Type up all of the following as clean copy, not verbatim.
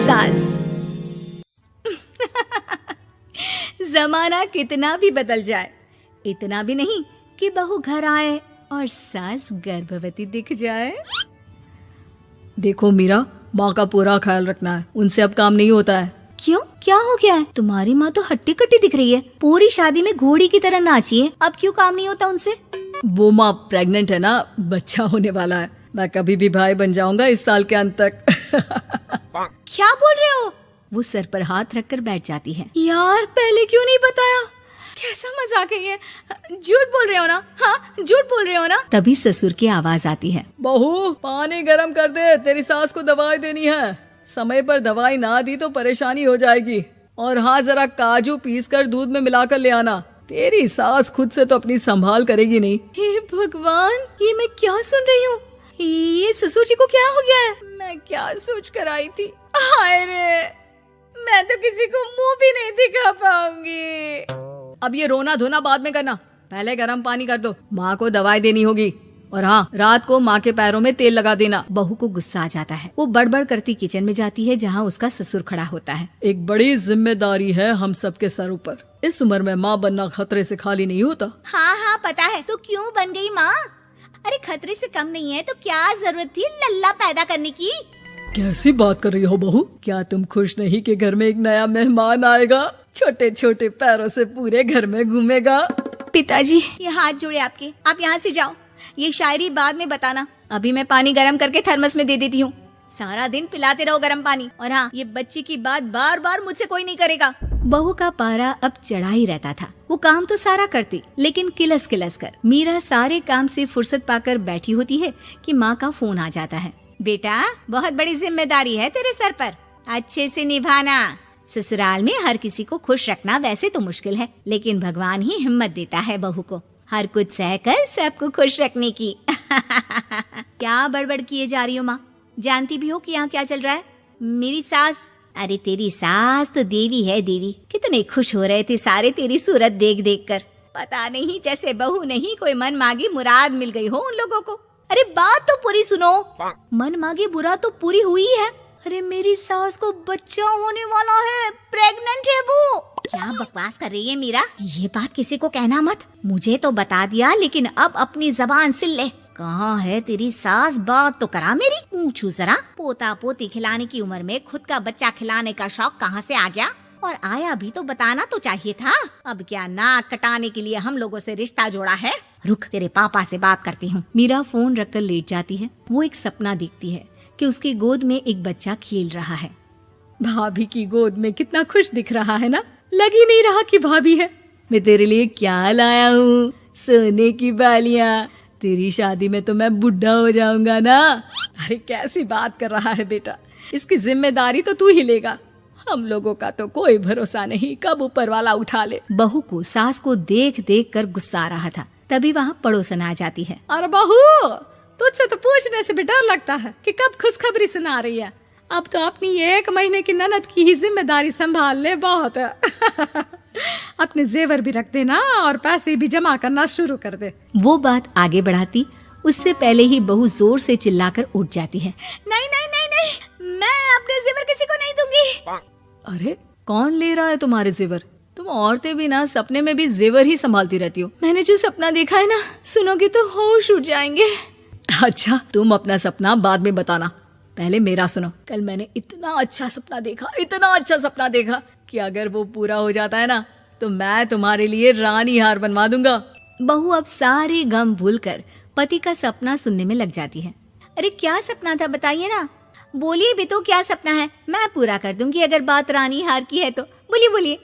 सास। जमाना कितना भी बदल जाए, इतना भी नहीं कि बहू घर आए और सास गर्भवती दिख जाए। देखो मीरा, माँ का पूरा ख्याल रखना है, उनसे अब काम नहीं होता है। क्यों, क्या हो गया है? तुम्हारी माँ तो हट्टी कट्टी दिख रही है, पूरी शादी में घोड़ी की तरह नाची है, अब क्यों काम नहीं होता उनसे? वो माँ प्रेग्नेंट है ना, बच्चा होने वाला है, मैं कभी भी भाई बन जाऊंगा इस साल के अंत तक। क्या बोल रहे हो? वो सर पर हाथ रखकर बैठ जाती है। यार पहले क्यों नहीं बताया? कैसा मजाक है ये? झूठ बोल रहे हो ना? हाँ, झूठ बोल रहे हो ना? तभी ससुर की आवाज आती है। बहू पानी गरम कर दे, तेरी सास को दवाई देनी है। समय पर दवाई ना दी तो परेशानी हो जाएगी। और हाँ, जरा काजू पीस कर दूध में मिलाकर ले आना, तेरी सास खुद से तो अपनी संभाल करेगी नहीं। हे भगवान, ये मैं क्या सुन रही हूँ? ये ससुर जी को क्या हो गया है? मैं क्या सोच कर आई थी? हाय रे, मैं तो किसी को मुंह भी नहीं दिखा पाऊंगी। अब ये रोना धोना बाद में करना, पहले गर्म पानी कर दो, माँ को दवाई देनी होगी। और हाँ, रात को माँ के पैरों में तेल लगा देना। बहू को गुस्सा आ जाता है, वो बड़बड़ करती किचन में जाती है जहाँ उसका ससुर खड़ा होता है। एक बड़ी जिम्मेदारी है हम सबके सर ऊपर, इस उम्र में माँ बनना खतरे से खाली नहीं होता। हाँ हाँ पता है, तो क्यों बन गई माँ? अरे खतरे से कम नहीं है तो क्या जरूरत थी लल्ला पैदा करने की? कैसी बात कर रही हो बहू? क्या तुम खुश नहीं कि घर में एक नया मेहमान आएगा, छोटे छोटे पैरों से पूरे घर में घूमेगा? पिताजी ये हाथ जोड़े आपके, आप यहाँ से जाओ, ये शायरी बाद में बताना, अभी मैं पानी गरम करके थर्मस में दे देती हूँ। सारा दिन पिलाते रहो गरम पानी। और हाँ, ये बच्ची की बात बार बार मुझसे कोई नहीं करेगा। बहू का पारा अब चढ़ा ही रहता था, वो काम तो सारा करती, लेकिन किलस किलस कर। मीरा सारे काम से फुर्सत पाकर बैठी होती है कि माँ का फोन आ जाता है। बेटा, बहुत बड़ी जिम्मेदारी है तेरे सर पर, अच्छे से निभाना। ससुराल में हर किसी को खुश रखना वैसे तो मुश्किल है, लेकिन भगवान ही हिम्मत देता है बहू को हर कुछ सहकर सबको खुश रखने की। क्या बड़बड़ किए जा रही हो माँ? जानती भी हो कि यहाँ क्या चल रहा है? मेरी सास, अरे तेरी सास तो देवी है देवी। कितने खुश हो रहे थे सारे तेरी सूरत देख देख कर। पता नहीं जैसे बहू नहीं कोई मन मांगी मुराद मिल गई हो उन लोगों को। अरे बात तो पूरी सुनो। मन मांगी मुराद तो पूरी हुई है। अरे मेरी सास को बच्चा होने वाला है, प्रेग्नेंट है वो। क्या बकवास कर रही है मीरा? ये बात किसी को कहना मत। मुझे तो बता दिया, लेकिन अब अपनी जबान सिल ले। कहाँ है तेरी सास? बात तो करा मेरी। पूछू जरा, पोता पोती खिलाने की उम्र में खुद का बच्चा खिलाने का शौक कहाँ से आ गया? और आया भी तो बताना तो चाहिए था। अब क्या नाक कटाने के लिए हम लोगों से रिश्ता जोड़ा है? रुक, तेरे पापा से बात करती हूँ। मीरा फोन रखकर लेट जाती है। वो एक सपना देखती है कि उसकी गोद में एक बच्चा खेल रहा है। भाभी की गोद में कितना खुश दिख रहा है ना, लग ही नहीं रहा कि भाभी है। मैं तेरे लिए क्या लाया हूँ, सोने की बालियाँ। तेरी शादी में तो मैं बुढ़ा हो जाऊंगा ना। अरे कैसी बात कर रहा है बेटा, इसकी जिम्मेदारी तो तू ही लेगा। हम लोगों का तो कोई भरोसा नहीं, कब ऊपर वाला उठा ले। बहू को सास को देख देख कर गुस्सा आ रहा था। तभी वहाँ पड़ोसन आ जाती है। अरे बहू, तुझसे तो पूछने से भी डर लगता है कि कब खुशखबरी सुना रही है। अब तो अपनी 1 महीने की ननद की ही जिम्मेदारी संभाल ले, बहुत है। अपने जेवर भी रख देना और पैसे भी जमा करना शुरू कर दे। वो बात आगे बढ़ाती उससे पहले ही बहू जोर से चिल्लाकर उठ जाती है। नहीं नहीं नहीं नहीं, मैं अपने जेवर किसी को नहीं दूंगी। अरे कौन ले रहा है तुम्हारे जेवर? तुम औरतें भी ना सपने में भी जेवर ही संभालती रहती हो। मैंने जो सपना देखा है ना, सुनोगे तो होश उड़ जाएंगे। अच्छा, तुम अपना सपना बाद में बताना, पहले मेरा सुनो। कल मैंने इतना अच्छा सपना देखा कि अगर वो पूरा हो जाता है ना तो मैं तुम्हारे लिए रानी हार बनवा दूंगा। बहू अब सारे गम भूलकर पति का सपना सुनने में लग जाती है। अरे क्या सपना था बताइए ना, बोलिए भी तो, क्या सपना है? मैं पूरा कर दूंगी अगर बात रानी हार की है तो। बोलिए बोलिए।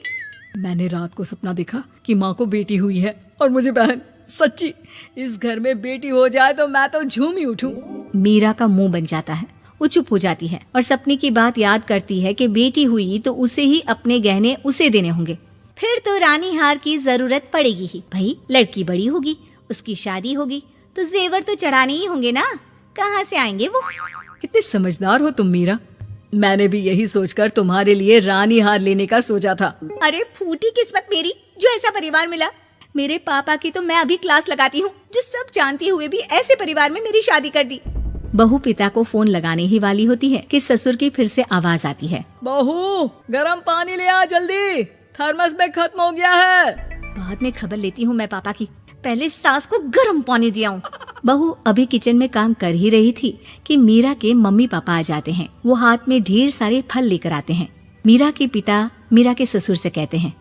मैंने रात को सपना देखा कि माँ को बेटी हुई है और मुझे बहन। सच्ची, इस घर में बेटी हो जाए तो मैं तो झूम ही उठूं। मीरा का मुंह बन जाता है, वो चुप हो जाती है और सपने की बात याद करती है कि बेटी हुई तो उसे ही अपने गहने उसे देने होंगे। फिर तो रानी हार की जरूरत पड़ेगी ही। भाई लड़की बड़ी होगी, उसकी शादी होगी तो जेवर तो चढ़ाने ही होंगे ना, कहाँ से आएंगे वो? कितने समझदार हो तुम मीरा। मैंने भी यही सोचकर तुम्हारे लिए रानी हार लेने का सोचा था। अरे फूटी किस्मत मेरी जो ऐसा परिवार मिला। मेरे पापा की तो मैं अभी क्लास लगाती हूँ, जो सब जानते हुए भी ऐसे परिवार में मेरी शादी कर दी। बहू पिता को फोन लगाने ही वाली होती है कि ससुर की फिर से आवाज आती है। बहू गरम पानी ले आ जल्दी, थर्मस में खत्म हो गया है। बाद में खबर लेती हूँ मैं पापा की, पहले सास को गर्म पानी दिया हूँ। बहू अभी किचन में काम कर ही रही थी कि मीरा के मम्मी पापा आ जाते हैं। वो हाथ में ढेर सारे फल लेकर आते हैं। मीरा के पिता मीरा के ससुर से कहते हैं,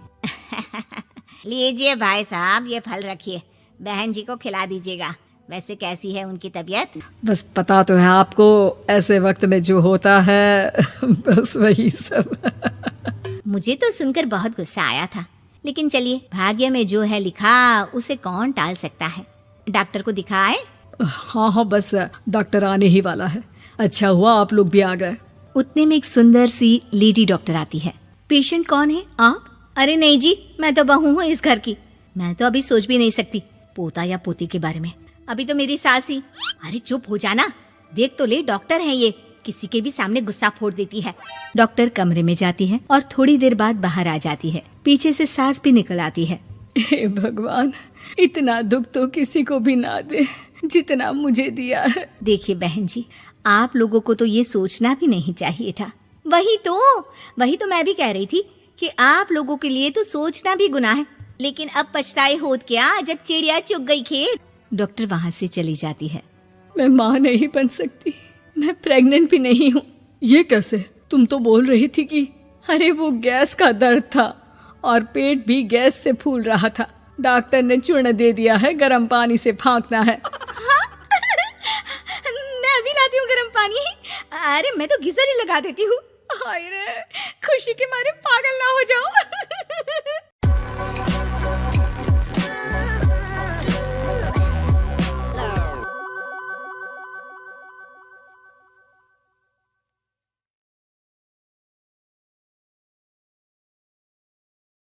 लीजिए भाई साहब, ये फल रखिए, बहन जी को खिला दीजिएगा। वैसे कैसी है उनकी तबीयत? बस पता तो है आपको, ऐसे वक्त में जो होता है बस वही सब। मुझे तो सुनकर बहुत गुस्सा आया था, लेकिन चलिए, भाग्य में जो है लिखा उसे कौन टाल सकता है। डॉक्टर को दिखाए? हाँ, बस डॉक्टर आने ही वाला है। अच्छा हुआ आप लोग भी आ गए। उतने में एक सुंदर सी लेडी डॉक्टर आती है। पेशेंट कौन है आप? अरे नहीं जी, मैं तो बहू हूँ इस घर की। मैं तो अभी सोच भी नहीं सकती पोता या पोती के बारे में। अभी तो मेरी सास ही। अरे चुप हो जाना, देख तो ले, डॉक्टर है ये, किसी के भी सामने गुस्सा फोड़ देती है। डॉक्टर कमरे में जाती है और थोड़ी देर बाद बाहर आ जाती है। पीछे से सास भी निकल आती है। हे भगवान, इतना दुख तो किसी को भी ना दे जितना मुझे दिया है। देखिए बहन जी, आप लोगों को तो ये सोचना भी नहीं चाहिए था। वही तो मैं भी कह रही थी कि आप लोगों के लिए तो सोचना भी गुनाह है, लेकिन अब पछताए होत क्या जब चिड़िया चुग गई खेत। डॉक्टर वहाँ से चली जाती है। मैं माँ नहीं बन सकती, मैं प्रेग्नेंट भी नहीं हूँ। ये कैसे? तुम तो बोल रही थी कि अरे वो गैस का दर्द था और पेट भी गैस से फूल रहा था। डॉक्टर ने चूर्ण दे दिया है, गर्म पानी से फांकना है। मैं अभी लाती हूँ गर्म पानी। अरे मैं तो गीजर ही लगा देती हूँ। हाय रे, खुशी के मारे पागल ना हो जाओ।